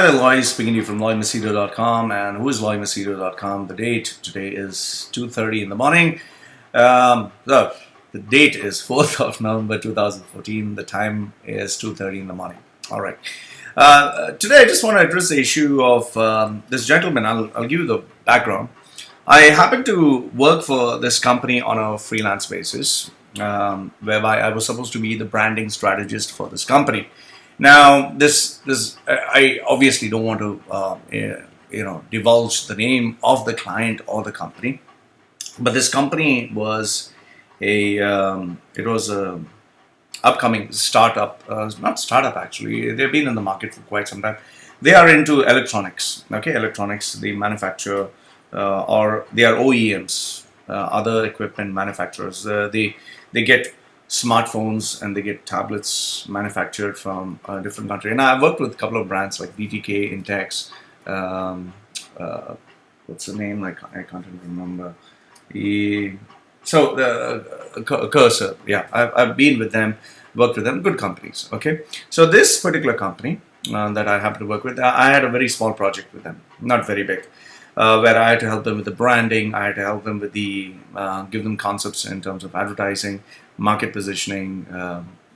Hi there, Loy, speaking to you from loymachedo.com and whoisloymachedo.com. The date today is 2:30 in the morning. The date is 4th of November 2014. The time is 2:30 in the morning. All right. Today I just want to address the issue of this gentleman. I'll give you the background. I happen to work for this company on a freelance basis, whereby I was supposed to be the branding strategist for this company. Now, I obviously don't want to, divulge the name of the client or the company, but this company was it was a upcoming startup, not startup actually. They've been in the market for quite some time. They are into electronics. Okay, electronics. They manufacture or they are OEMs, other equipment manufacturers. They get smartphones and they get tablets manufactured from a different country. And I've worked with a couple of brands like BTK, Intex, what's the name? I can't even remember. Cursor, yeah, I've been with them, worked with them, good companies. Okay, so this particular company that I happen to work with, I had a very small project with them, not very big. Where I had to help them with the branding, I had to help them with give them concepts in terms of advertising, market positioning,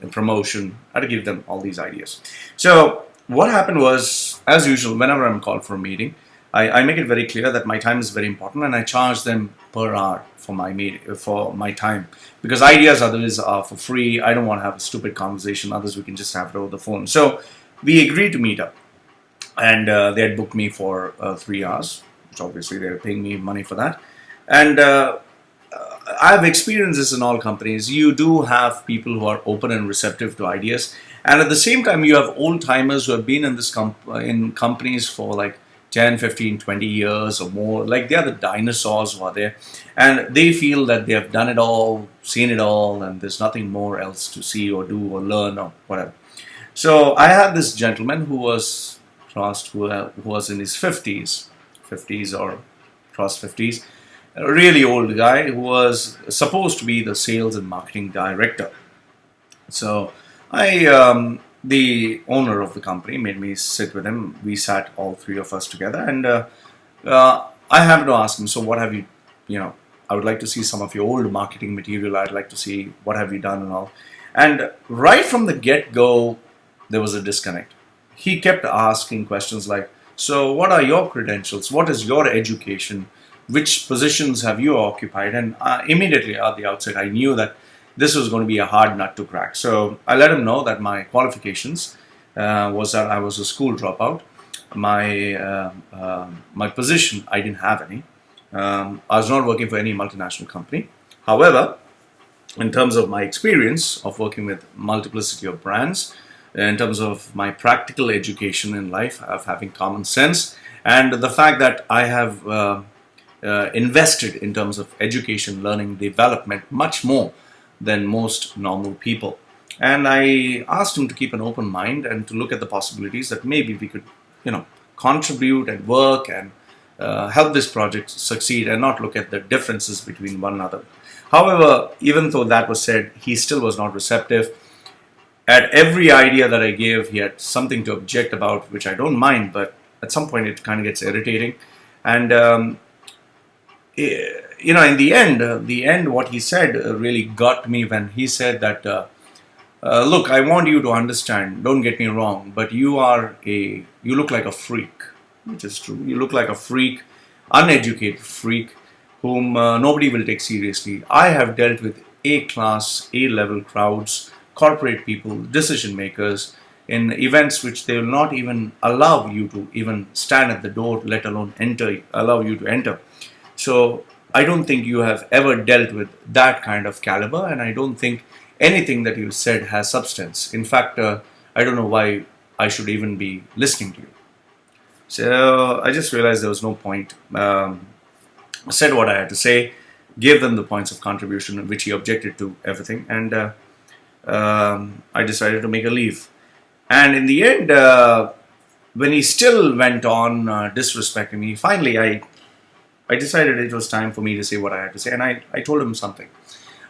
and promotion. I had to give them all these ideas. So what happened was, as usual, whenever I'm called for a meeting, I make it very clear that my time is very important, and I charge them per hour for my time, because ideas others are for free. I don't want to have a stupid conversation. Others we can just have it over the phone. So we agreed to meet up, and they had booked me for 3 hours. Obviously, they're paying me money for that. And I have experienced this in all companies. You do have people who are open and receptive to ideas. And at the same time, you have old-timers who have been in in companies for like 10, 15, 20 years or more. Like they are the dinosaurs who are there. And they feel that they have done it all, seen it all, and there's nothing more else to see or do or learn or whatever. So I had this gentleman who was in his 50s or cross 50s, a really old guy who was supposed to be the sales and marketing director. So the owner of the company made me sit with him. We sat all three of us together, and I happened to ask him, so what have I would like to see some of your old marketing material. I'd like to see what have you done and all. And right from the get-go, there was a disconnect. He kept asking questions like, so what are your credentials? What is your education? Which positions have you occupied? And immediately at the outset, I knew that this was going to be a hard nut to crack. So I let him know that my qualifications was that I was a school dropout. My position, I didn't have any. I was not working for any multinational company. However, in terms of my experience of working with multiplicity of brands, in terms of my practical education in life, of having common sense, and the fact that I have invested in terms of education, learning, development much more than most normal people. And I asked him to keep an open mind and to look at the possibilities that maybe we could, contribute and work and help this project succeed, and not look at the differences between one another. However, even though that was said, he still was not receptive. At every idea that I gave, he had something to object about, which I don't mind, but at some point it kind of gets irritating. And, in the end, what he said really got me when he said that, look, I want you to understand, don't get me wrong, but you look like a freak, which is true. You look like a freak, uneducated freak, whom nobody will take seriously. I have dealt with A-class, A-level crowds, corporate people, decision makers, in events which they will not even allow you to even stand at the door, let alone allow you to enter. So I don't think you have ever dealt with that kind of caliber, and I don't think anything that you said has substance. In fact, I don't know why I should even be listening to you. So I just realized there was no point. I said what I had to say, gave them the points of contribution, which he objected to everything, and I decided to make a leave. And in the end, when he still went on disrespecting me, finally I decided it was time for me to say what I had to say. And I told him something.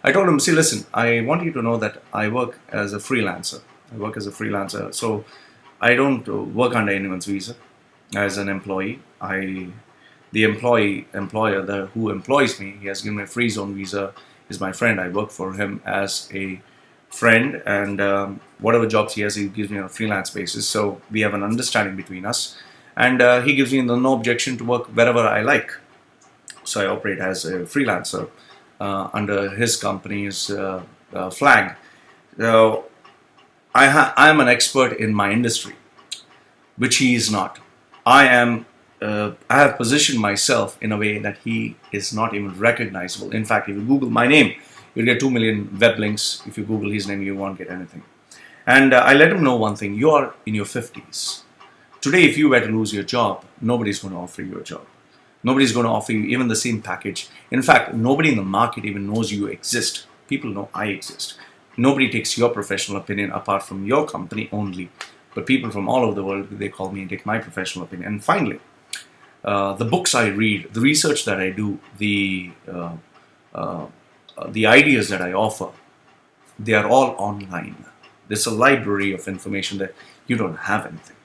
I told him, see, listen, I want you to know that I work as a freelancer. So I don't work under anyone's visa. as an employee. The employer who employs me, he has given me a free zone visa, is my friend. I work for him as a friend, and whatever jobs he has, he gives me on a freelance basis. So we have an understanding between us, and he gives me no objection to work wherever I like. So I operate as a freelancer under his company's flag. So I am an expert in my industry, which he is not. I have positioned myself in a way that he is not even recognizable. In fact, if you Google my name, you'll get 2 million web links. If you Google his name, you won't get anything. And I let him know one thing: you are in your 50s. Today, if you were to lose your job, nobody's going to offer you a job. Nobody's going to offer you even the same package. In fact, nobody in the market even knows you exist. People know I exist. Nobody takes your professional opinion apart from your company only. But people from all over the world, they call me and take my professional opinion. And finally, the books I read, the research that I do, the ideas that I offer, they are all online. There's a library of information that you don't have anything.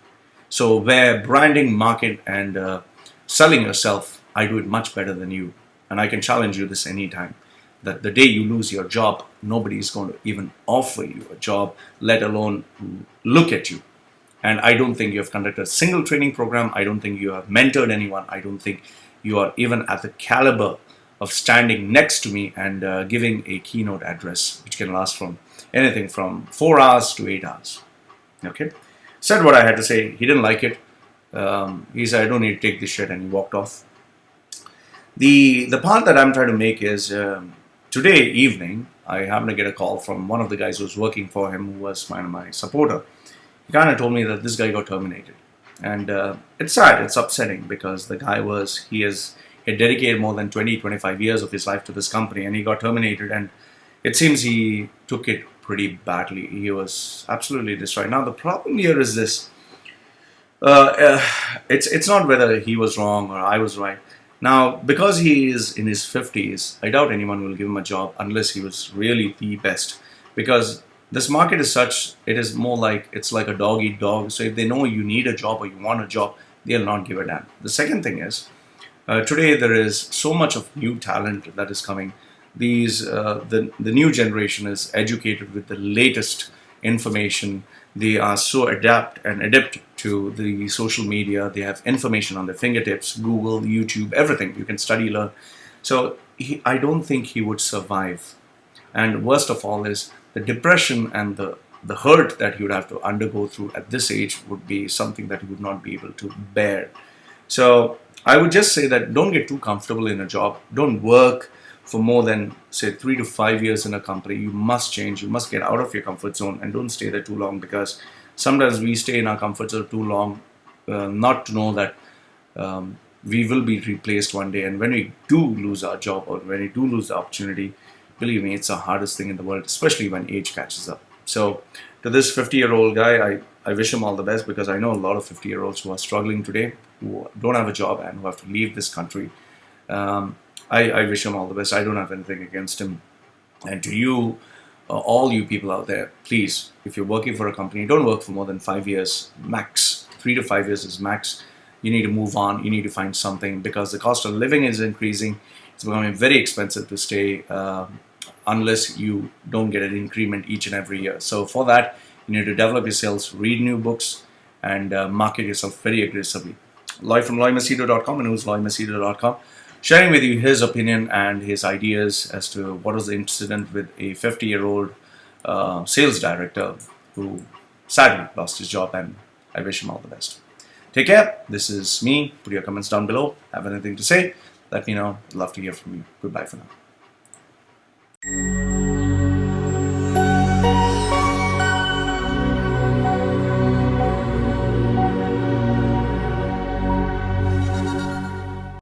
So where branding, market, and selling yourself, I do it much better than you. And I can challenge you this anytime, that the day you lose your job, nobody is going to even offer you a job, let alone look at you. And I don't think you have conducted a single training program. I don't think you have mentored anyone. I don't think you are even at the caliber of standing next to me and giving a keynote address, which can last from anything from 4 hours to 8 hours. Okay? Said what I had to say. He didn't like it. He said, I don't need to take this shit, and he walked off. The part that I'm trying to make is today evening, I happened to get a call from one of the guys who was working for him, who was my supporter. He kind of told me that this guy got terminated. And it's sad, it's upsetting, because the guy he had dedicated more than 20-25 years of his life to this company, and he got terminated, and it seems he took it pretty badly. He was absolutely destroyed. Now the problem here is this. It's not whether he was wrong or I was right. Now, because he is in his 50s, I doubt anyone will give him a job unless he was really the best. Because this market is such, it's like a dog eat dog. So if they know you need a job or you want a job, they'll not give a damn. The second thing is, today there is so much of new talent that is coming. The new generation is educated with the latest information. They are so adept to the social media. They have information on their fingertips, Google, YouTube, everything. You can study, learn. So I don't think he would survive. And worst of all is the depression and the hurt that he would have to undergo through at this age would be something that he would not be able to bear. So I would just say that don't get too comfortable in a job. Don't work for more than, say, 3 to 5 years in a company. You must change. You must get out of your comfort zone and don't stay there too long, because sometimes we stay in our comfort zone too long, not to know that we will be replaced one day. And when we do lose our job, or when we do lose the opportunity, believe me, it's the hardest thing in the world, especially when age catches up. So to this 50-year-old guy, I wish him all the best, because I know a lot of 50-year-olds who are struggling today, who don't have a job and who have to leave this country. I wish him all the best. I don't have anything against him. And to you, all you people out there, please, if you're working for a company, don't work for more than 5 years, max. 3 to 5 years is max. You need to move on. You need to find something, because the cost of living is increasing. It's becoming very expensive to stay unless you don't get an increment each and every year. So for that, you need to develop your skills, read new books, and market yourself very aggressively. Loy from loymachedo.com and whoisloymachedo.com. Sharing with you his opinion and his ideas as to what was the incident with a 50-year-old sales director who sadly lost his job, and I wish him all the best. Take care. This is me. Put your comments down below. Have anything to say? Let me know. I'd love to hear from you. Goodbye for now.